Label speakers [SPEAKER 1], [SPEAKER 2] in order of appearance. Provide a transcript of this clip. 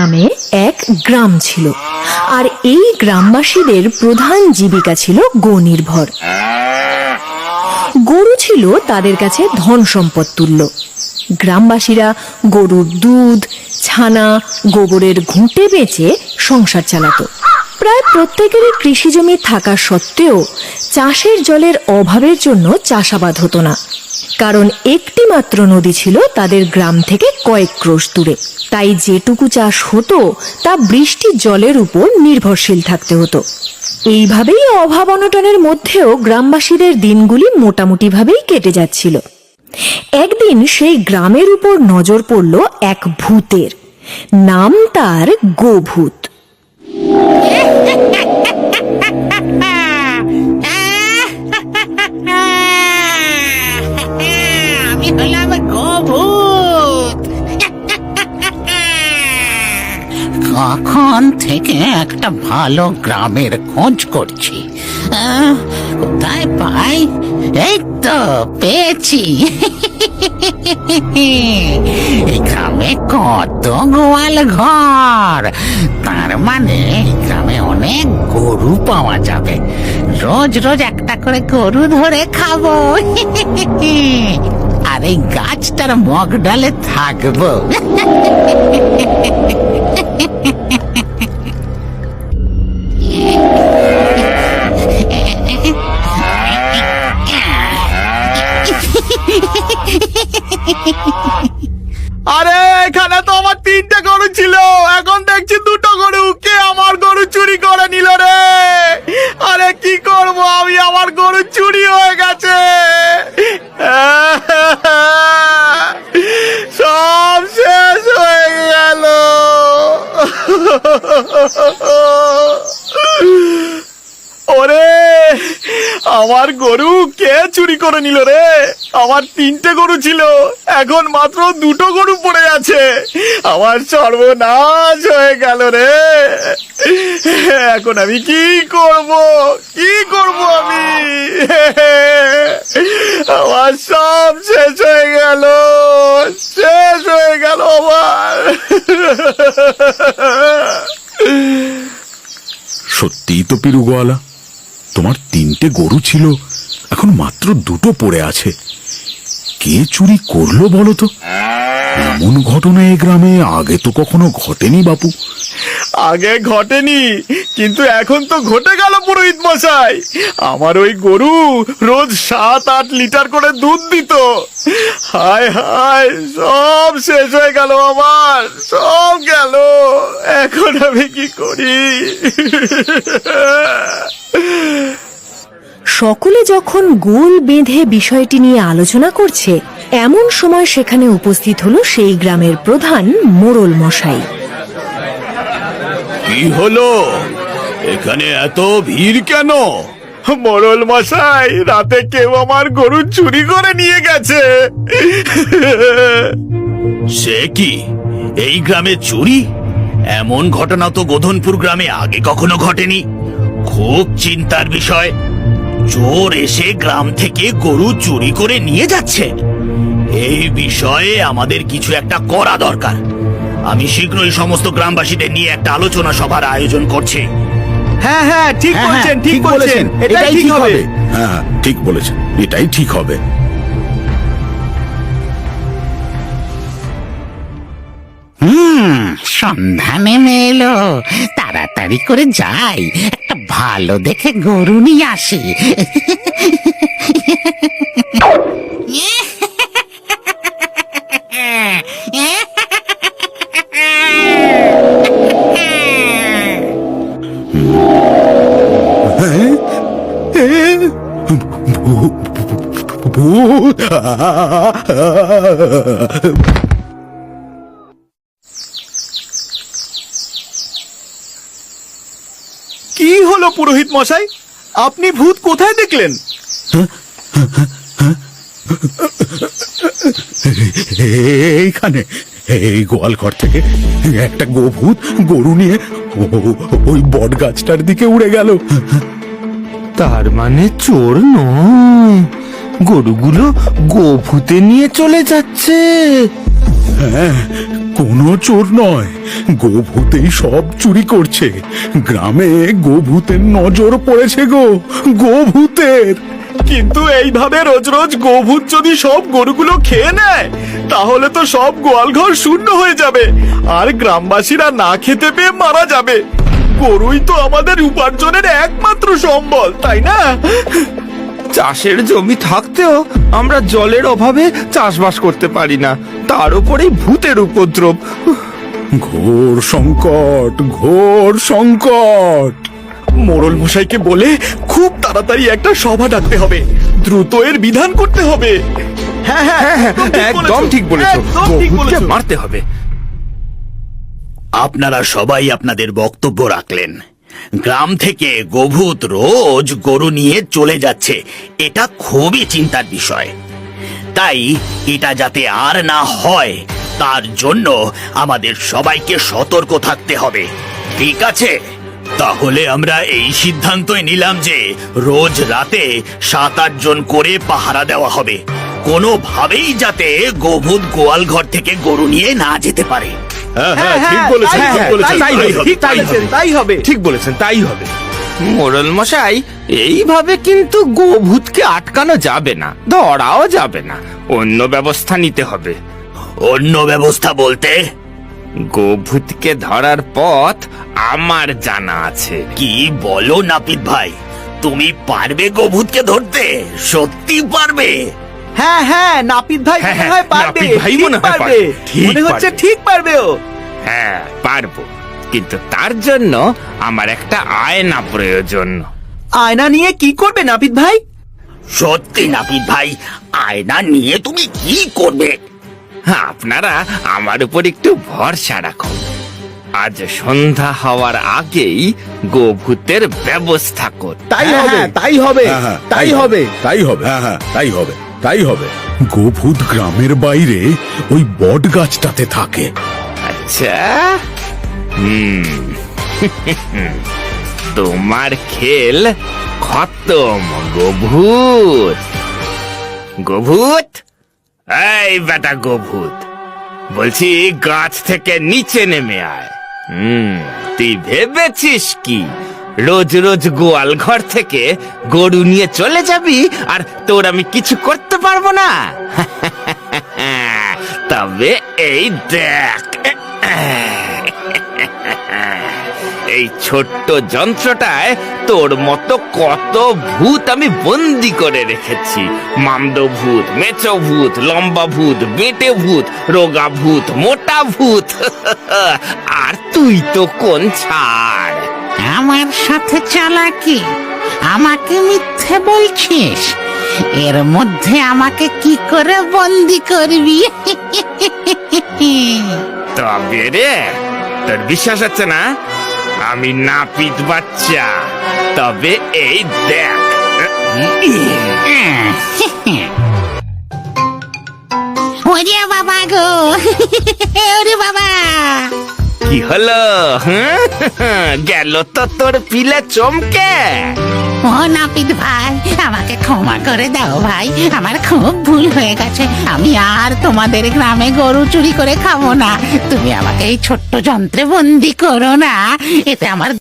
[SPEAKER 1] নামে এক গ্রাম ছিল, আর এই গ্রামবাসীদের প্রধান জীবিকা ছিল গো নির্ভর। গরু ছিল তাদের কাছে ধন সম্পদ তুল্য। গ্রামবাসীরা গরুর দুধ, ছানা, গোবরের ঘুঁটে বেচে সংসার চালাতো। প্রায় প্রত্যেকেরই কৃষি জমি থাকা সত্ত্বেও চাষের জলের অভাবের জন্য চাষাবাদ হতো না, কারণ একটি মাত্র নদী ছিল তাদের গ্রাম থেকে কয়েক ক্রোশ দূরে। তাই যেটুকু চাষ হতো তা বৃষ্টির জলের উপর নির্ভরশীল থাকতে হতো। এইভাবেই অভাব অনটনের মধ্যেও গ্রামবাসীদের দিনগুলি মোটামুটি ভাবেই কেটে যাচ্ছিল। একদিন সেই গ্রামের উপর নজর পড়ল এক ভূতের। নাম তার গোভূত।
[SPEAKER 2] আমি হলাম গোভূত। কখন থেকে একটা ভালো গ্রামের খোঁজ করছি, কোথায় পাই? এই তো পেয়েছি। এই গ্রামে কত গোয়াল ঘর, তার মানে গ্রামে অনেক গরু পাওয়া যাবে। রোজ রোজ একটা করে গরু ধরে খাবো, আর এই গাছটার মগ ডালে থাকবো।
[SPEAKER 3] আরে এখানে তো আমার 3টে গরু ছিল, এখন দেখছি 2টো গরু। কে আমার গরু চুরি করে নিল রে? আরে কি করব আমি, আমার গরু চুরি হয়ে গেছে। সব শেষ হয়ে গেল। ওরে আমার গরু কে চুরি করে নিল রে? আমার 3টে গরু ছিল, এখন মাত্র 2টো গরু পড়ে আছে। আমার সর্বনাশ হয়ে গেল রে। এখন আমি কি করব, কি করব আমি? আমার সব শেষ হয়ে গেল, শেষ হয়ে গেল আমার।
[SPEAKER 4] সত্যিই তো পিরুগোয়ালা, তোমার 3টে গরু ছিল, এখন মাত্র 2টো পড়ে আছে। কে চুরি করলো বলো তো? এমন ঘটনা এ গ্রামে আগে তো কখনো ঘটেনি বাপু।
[SPEAKER 3] আগে ঘটেনি, কিন্তু এখন তো ঘটে গেল পুরোহিত মশাই। আমার ওই গরু রোজ 7-8 লিটার করে দুধ দিত। হায় হায়, সব শেষ হয়ে গেল আমার, সব গেল। এখন আমি কি করি?
[SPEAKER 1] সকলে যখন গোল বেঁধে বিষয়টি নিয়ে আলোচনা করছে, এমন সময় সেখানে উপস্থিত হলো সেই গ্রামের প্রধান মোড়ল মশাই।
[SPEAKER 3] কি হলো? এখানে এত ভিড় কেন? মোড়ল মশাই, রাতে কেউ আমার গরু চুরি করে নিয়ে গেছে।
[SPEAKER 5] সে কি, এই গ্রামে চুরি? এমন ঘটনা তো গোধনপুর গ্রামে আগে কখনো ঘটেনি। খুব চিন্তার বিষয়। চোর এসে গ্রাম থেকে গরু চুরি করে নিয়ে যাচ্ছে। এই বিষয়ে আমাদের কিছু একটা করা দরকার। আমি শীঘ্রই সমস্ত গ্রামবাসীদের নিয়ে একটা আলোচনা সভার আয়োজন করছি।
[SPEAKER 3] হ্যাঁ হ্যাঁ, ঠিক বলছেন, ঠিক বলছেন, এটাই ঠিক হবে।
[SPEAKER 4] হ্যাঁ, ঠিক বলেছেন, এটাই ঠিক হবে।
[SPEAKER 2] সন্ধ্যা নেমে এলো, তাড়াতাড়ি করে যাই, একটা ভালো দেখে গরু নিয়ে আসি।
[SPEAKER 3] কি হলো পুরোহিত মশাই, আপনি ভূত কোথায় দেখলেন?
[SPEAKER 4] এইখানে, এই গোয়াল ঘর থেকে একটা গোভূত গরু নিয়ে ওই বট গাছটার দিকে উড়ে গেল।
[SPEAKER 6] তার মানে চোর নয়, গরুগুলো গোভূতে নিয়ে চলে যাচ্ছে।
[SPEAKER 4] হ্যাঁ, কোনো চোর নয়, গোভূতেই সব চুরি করছে। গ্রামে গোভূতের নজর পড়েছে গো, গোভূতের।
[SPEAKER 3] কিন্তু এইভাবে রোজ রোজ গোভূত যদি সব গরুগুলো খেয়ে নেয়, তাহলে তো সব গোয়ালঘর শূন্য হয়ে যাবে, আর গ্রামবাসীরা না খেতে পেয়ে মারা যাবে। গরুই তো আমাদের উপার্জনের একমাত্র সম্বল, তাই না?
[SPEAKER 6] চাষের জমি থাকতেও আমরা জলের অভাবে চাষবাস করতে পারি না, তার উপরেই ভূতের উপদ্রব।
[SPEAKER 4] ঘোর সংকট, ঘোর সংকট।
[SPEAKER 3] মোড়ল মশাইকে বলে খুব তাড়াতাড়ি একটা সভা ডাকতে হবে, দ্রুত এর বিধান করতে হবে। হ্যাঁ হ্যাঁ,
[SPEAKER 6] একদম ঠিক বলেছো,
[SPEAKER 3] একদম ঠিক
[SPEAKER 6] গোভূতকে
[SPEAKER 3] বলেছো।
[SPEAKER 6] মারতে হবে।
[SPEAKER 5] আপনারা সবাই আপনাদের বক্তব্য রাখলেন। গ্রাম থেকে গোভূত রোজ গরু নিয়ে চলে যাচ্ছে, এটা খুবই চিন্তার বিষয়। তাই এটা যাতে আর না হয়, তার জন্য আমাদের সবাইকে সতর্ক থাকতে হবে। ঠিক আছে, তাহলে আমরা এই সিদ্ধান্তই নিলাম যে রোজ রাতে 7-8 জন করে পাহারা দেওয়া হবে, কোনোভাবেই যাতে গোভূত গোয়াল ঘর থেকে গরু নিয়ে না যেতে পারে।
[SPEAKER 3] হ্যাঁ, ঠিক বলেছেন, ঠিক বলেছেন,
[SPEAKER 6] তাই হবে,
[SPEAKER 3] ঠিক
[SPEAKER 6] তাই
[SPEAKER 3] বলেছেন,
[SPEAKER 6] হবে।
[SPEAKER 3] তাই হবে।
[SPEAKER 6] ঠিক বলেছেন, তাই হবে। মোড়ল মশাই, এইভাবে কিন্তু গোভূতকে আটকানো যাবে না, ধরাও যাবে না, অন্য ব্যবস্থা নিতে হবে।
[SPEAKER 5] অন্য ব্যবস্থা বলতে?
[SPEAKER 6] গোভূতকে ধরার পথ আমার জানা আছে।
[SPEAKER 5] কি বলো নাপিত ভাই, তুমি পারবে গোভূতকে ধরতে? সত্যি পারবে?
[SPEAKER 3] হ্যাঁ হ্যাঁ, নাপিত ভাই
[SPEAKER 6] হ্যাঁ,
[SPEAKER 3] মনে হয় পারবে,
[SPEAKER 6] নাপিত ভাই
[SPEAKER 3] ঠিক
[SPEAKER 6] মনে হয়
[SPEAKER 3] পারবে,
[SPEAKER 6] পারবে, ঠিক
[SPEAKER 3] মনে হচ্ছে
[SPEAKER 6] পারবে।
[SPEAKER 3] ঠিক পারবে ও।
[SPEAKER 6] হ্যাঁ, পারবো, কিন্তু তার জন্য আমার একটা আয়না প্রয়োজন।
[SPEAKER 3] আয়না নিয়ে কি করবে নাপিত ভাই?
[SPEAKER 5] সত্যি নাপিত ভাই, আয়না নিয়ে তুমি কি করবে?
[SPEAKER 6] আপনারা আমার উপর একটু ভরসা রাখুন। আজ সন্ধ্যা হওয়ার আগেই গোভূতের ব্যবস্থা কর।
[SPEAKER 3] তাই হবে, তাই হবে,
[SPEAKER 4] হ্যাঁ, হ্যাঁ,
[SPEAKER 3] তাই হবে।
[SPEAKER 4] তাই হবে, হ্যাঁ হ্যাঁ, তাই হবে, তাই হবে। গোভূত গ্রামের বাইরে ওই বট গাছটাতে থাকে।
[SPEAKER 6] আচ্ছা, তোমার খেল খতম গোভূত। গোভূত, এই বেটা গোভূত, বলছি গাছ থেকে নিচে নেমে আয়। তুই ভেবেছিস কি রোজ রোজ গোয়াল ঘর থেকে গরু নিয়ে চলে যাবি আর তোর আমি কিছু করতে পারবো না? তবে এই দেখ, এই ছোট্ট যন্ত্রটায় তোর মতো কত ভূত আমি বন্দি করে রেখেছি। মামদ ভূত, মেচো ভূত, লম্বা ভূত, বেটে ভূত, রোগা ভূত, মোটা ভূত। আর তুই তো কোন ছাড়।
[SPEAKER 2] আমার সাথে চালাকি, আমাকে মিথ্যে বলছিস? এর মধ্যে আমাকে কি করে বন্দি করবি?
[SPEAKER 6] তবে রে, তোর বিশ্বাস হচ্ছে না? আমি নাপিত বাচ্চা, তবে এই দেখ।
[SPEAKER 2] ওরে বাবা গো, ওরে বাবা!
[SPEAKER 6] কি হলো? গেল তো তোর পিলে চমকে।
[SPEAKER 2] ও নাপিত ভাই, আমাকে ক্ষমা করে দাও ভাই, আমার খুব ভুল হয়ে গেছে। আমি আর তোমাদের গ্রামে গরু চুরি করে খাবো না। তুমি আমাকে এই ছোট্ট যন্ত্রে বন্দি করো না, এতে আমার